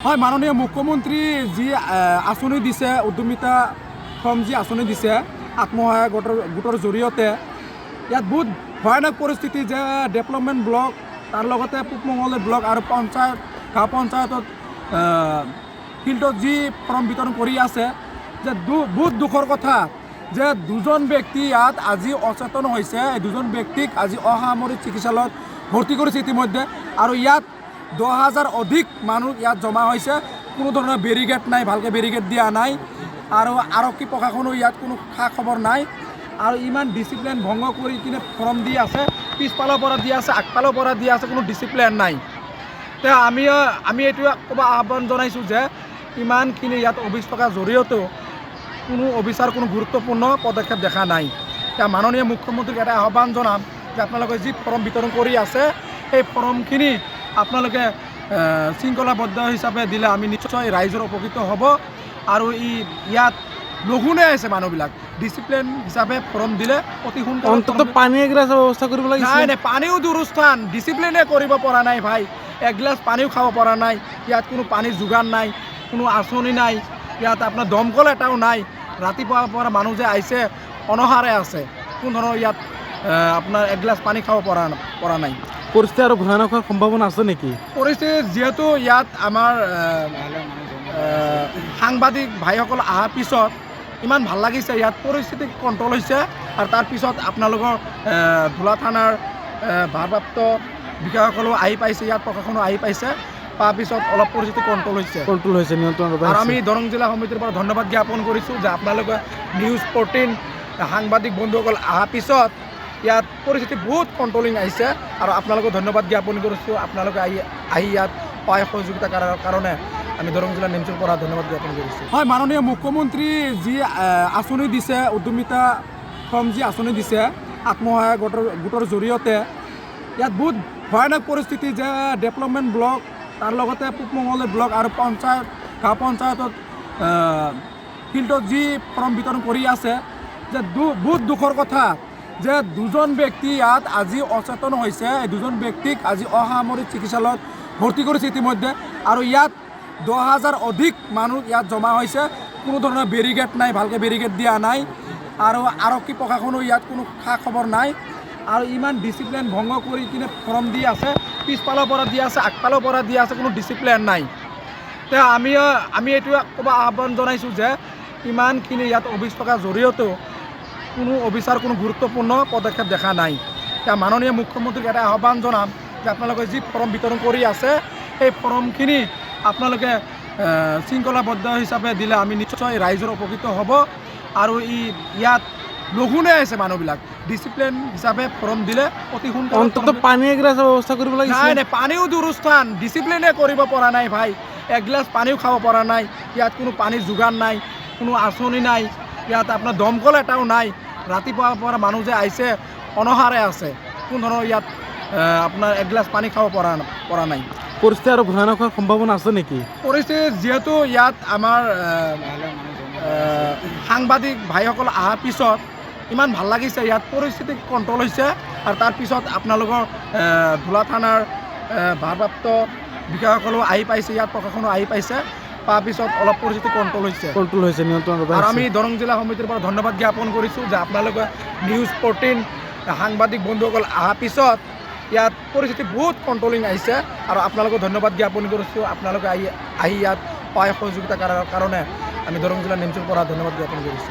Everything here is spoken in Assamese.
হয়, মাননীয় মুখ্যমন্ত্ৰী যি আঁচনি দিছে, উদ্যমিতা ফৰ্ম যি আঁচনি দিছে আত্মসহায়ক গোটৰ জৰিয়তে, ইয়াত বহুত ভয়ানক পৰিস্থিতি যে ডেভেলপমেণ্ট ব্লক, তাৰ লগতে পূবমঙলী ব্লক আৰু পঞ্চায়ত, গাঁও পঞ্চায়তত ফিল্ডত যি ফৰ্ম বিতৰণ কৰি আছে, যে বহুত দুখৰ কথা যে দুজন ব্যক্তি ইয়াত আজি অচেতন হৈছে। এই দুজন ব্যক্তিক আজি অসামৰিক চিকিৎসালয়ত ভৰ্তি কৰিছে ইতিমধ্যে, আৰু ইয়াত 10,000 অধিক মানুহ ইয়াত জমা হৈছে। কোনো ধৰণৰ বেৰিকেড নাই, ভালকৈ বেৰিকেড দিয়া নাই, আৰু আৰক্ষী প্ৰশাসনো ইয়াত কোনো খা খবৰ নাই, আৰু ইমান ডিচিপ্লিন ভংগ কৰি কিনে ফৰ্ম দি আছে। পিছফালৰ পৰা দি আছে, আগফালৰ পৰা দি আছে, কোনো ডিচিপ্লিন নাই। তে আমি এইটোৱে ক'ব আহ্বান জনাইছোঁ যে ইমানখিনি ইয়াত অফিচ থকাৰ জৰিয়তেও কোনো অফিচাৰ কোনো গুৰুত্বপূৰ্ণ পদক্ষেপ দেখা নাই। এতিয়া মাননীয় মুখ্যমন্ত্ৰীক এটা আহ্বান জনাম যে আপোনালোকে যি ফৰ্ম বিতৰণ কৰি আছে, সেই ফৰ্মখিনি আপোনালোকে শৃংখলাবদ্ধ হিচাপে দিলে আমি নিশ্চয় ৰাইজৰ উপকৃত হ'ব। আৰু ইয়াত নুশুনে আছে মানুহবিলাক, ডিচিপ্লিন হিচাপে ফৰ্ম দিলে অতি সোনকালে অন্তত পানী এগিলাছ ব্যৱস্থা কৰিব লাগে। নাই, পানীও দুৰস্থান, ডিচিপ্লিনে কৰিব পৰা নাই ভাই। এগিলাচ পানীও খাব পৰা নাই। ইয়াত কোনো পানীৰ যোগান নাই, কোনো আঁচনি নাই, ইয়াত আপোনাৰ দমকল এটাও নাই। ৰাতিপুৱাৰ পৰা মানুহ যে আহিছে অনাহাৰে আছে, কোনো ধৰণৰ ইয়াত আপোনাৰ এগিলাচ পানী খাব পৰা নাই। পৰিস্থিতি আৰু ভয়ানক হোৱাৰ সম্ভাৱনা আছে নেকি? পৰিস্থিতি যিহেতু ইয়াত আমাৰ সাংবাদিক ভাইসকল অহাৰ পিছত ইমান ভাল লাগিছে, ইয়াত পৰিস্থিতি কণ্ট্ৰল হৈছে। আৰু তাৰপিছত আপোনালোকৰ ধোলা থানাৰ ভাৰপ্ৰাপ্ত বিষয়াসকলেও আহি পাইছে, ইয়াত প্ৰশাসনো আহি পাইছে, তাৰপিছত অলপ পৰিস্থিতি কণ্ট্ৰল হৈছে, নিয়ন্ত্ৰণ। আৰু আমি দৰং জিলা সমিতিৰ পৰা ধন্যবাদ জ্ঞাপন কৰিছোঁ যে আপোনালোকে নিউজ 14 সাংবাদিক বন্ধুসকল অহাৰ পিছত ইয়াত পৰিস্থিতি বহুত কণ্ট্ৰলিং আহিছে, আৰু আপোনালোকক ধন্যবাদ জ্ঞাপন কৰিছোঁ। আপোনালোকে আহি ইয়াত সহায় সহযোগিতা কৰাৰ কাৰণে আমি দৰং জিলা নিউজৰ পৰা ধন্যবাদ জ্ঞাপন কৰিছোঁ। হয়, মাননীয় মুখ্যমন্ত্ৰী যি আঁচনি দিছে, উদ্যমিতা ফৰ্ম যি আঁচনি দিছে আত্মসহায়ক গোটৰ জৰিয়তে, ইয়াত বহুত ভয়ানক পৰিস্থিতি যে ডেভেলপমেণ্ট ব্লক, তাৰ লগতে পূবমঙলী ব্লক আৰু পঞ্চায়ত, গাঁও পঞ্চায়তত ফিল্ডত যি ফৰ্ম বিতৰণ কৰি আছে, যে বহুত দুখৰ কথা যে দুজন ব্যক্তি ইয়াত আজি অচেতন হৈছে। এই দুজন ব্যক্তিক আজি অসামৰিক চিকিৎসালয়ত ভৰ্তি কৰিছে ইতিমধ্যে, আৰু ইয়াত 10,000 অধিক মানুহ ইয়াত জমা হৈছে। কোনো ধৰণৰ বেৰিকেড নাই, ভালকৈ বেৰিকেড দিয়া নাই, আৰু আৰক্ষী প্ৰশাসনো ইয়াত কোনো খা খবৰ নাই, আৰু ইমান ডিচিপ্লিন ভংগ কৰি কিনে ফৰ্ম দি আছে। পিছফালৰ পৰা দি আছে, আগফালৰ পৰা দি আছে, কোনো ডিচিপ্লিন নাই। তে আমি এইটোৱে ক'ব আহ্বান জনাইছোঁ যে ইমানখিনি ইয়াত অফিচ থকাৰ জৰিয়তেও কোনো অফিচাৰ কোনো গুৰুত্বপূৰ্ণ পদক্ষেপ দেখা নাই। এতিয়া মাননীয় মুখ্যমন্ত্ৰীক এটা আহ্বান জনাম যে আপোনালোকে যি ফৰ্ম বিতৰণ কৰি আছে, সেই ফৰ্মখিনি আপোনালোকে শৃংখলাবদ্ধ হিচাপে দিলে আমি নিশ্চয় ৰাইজৰ উপকৃত হ'ব। আৰু ইয়াত নুশুনে আছে মানুহবিলাক, ডিচিপ্লিন হিচাপে ফৰ্ম দিলে অতি সোনকালে অন্তত পানী এগিলাছ ব্যৱস্থা কৰিব লাগে। নাই, পানীও দুৰস্থান, ডিচিপ্লিনে কৰিব পৰা নাই ভাই। এগিলাচ পানীও খাব পৰা নাই, ইয়াত কোনো পানীৰ যোগান নাই, কোনো আঁচনি নাই, ইয়াত আপোনাৰ দমকল এটাও নাই। ৰাতিপুৱাৰ পৰা মানুহ যে আহিছে অনাহাৰে আছে, কোনো ধৰণৰ ইয়াত আপোনাৰ এগিলাচ পানী খাব পৰা নাই। পৰিস্থিতি আৰু ভয়ানক হোৱাৰ সম্ভাৱনা আছে নেকি? পৰিস্থিতি যিহেতু ইয়াত আমাৰ সাংবাদিক ভাইসকল অহাৰ পিছত ইমান ভাল লাগিছে, ইয়াত পৰিস্থিতি কণ্ট্ৰল হৈছে। আৰু তাৰপিছত আপোনালোকৰ ধোলা থানাৰ ভাৰপ্ৰাপ্ত বিষয়াসকলেও আহি পাইছে, ইয়াত প্ৰশাসনো আহি পাইছে, তাৰপিছত অলপ পৰিস্থিতি কণ্ট্ৰল হৈছে, নিয়ন্ত্ৰণ। আৰু আমি দৰং জিলা সমিতিৰ পৰা ধন্যবাদ জ্ঞাপন কৰিছোঁ যে আপোনালোকে নিউজ 14 সাংবাদিক বন্ধুসকল অহাৰ পিছত ইয়াত পৰিস্থিতি বহুত কণ্ট্ৰলিং আহিছে, আৰু আপোনালোকক ধন্যবাদ জ্ঞাপন কৰিছোঁ। আপোনালোকে আহি ইয়াত সহায় সহযোগিতা কৰাৰ কাৰণে আমি দৰং জিলা নিউজৰ পৰা ধন্যবাদ জ্ঞাপন কৰিছোঁ।